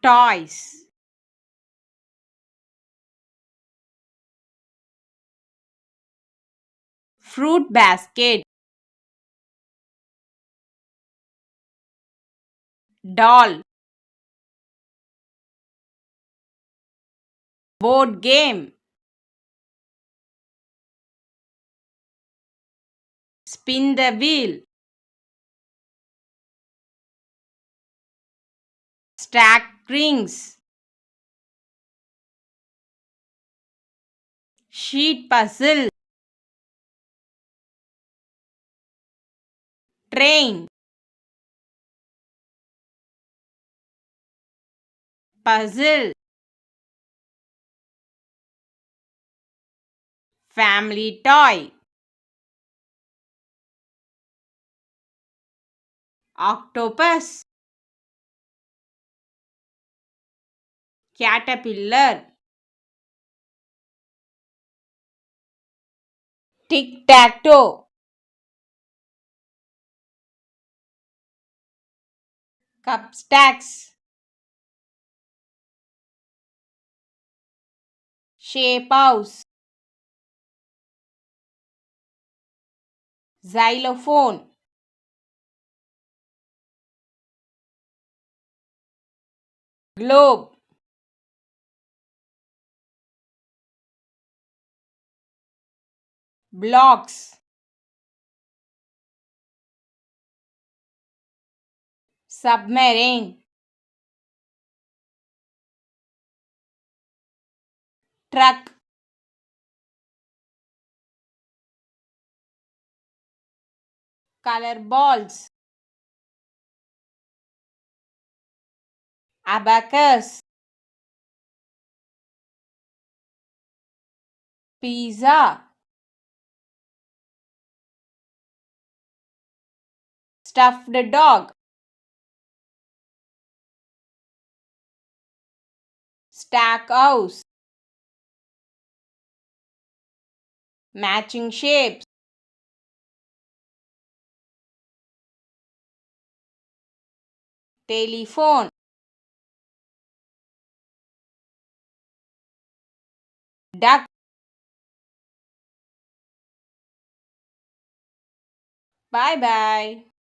toys, fruit basket, doll, board game, spin the wheel, stack rings, sheet puzzle, train, puzzle, family toy, octopus, caterpillar, tic-tac-toe, cup stacks, shape house, xylophone, globe, blocks, submarine, truck, color balls, abacus, pizza, stuffed dog, stack house, matching shapes, telephone, duck. Bye bye.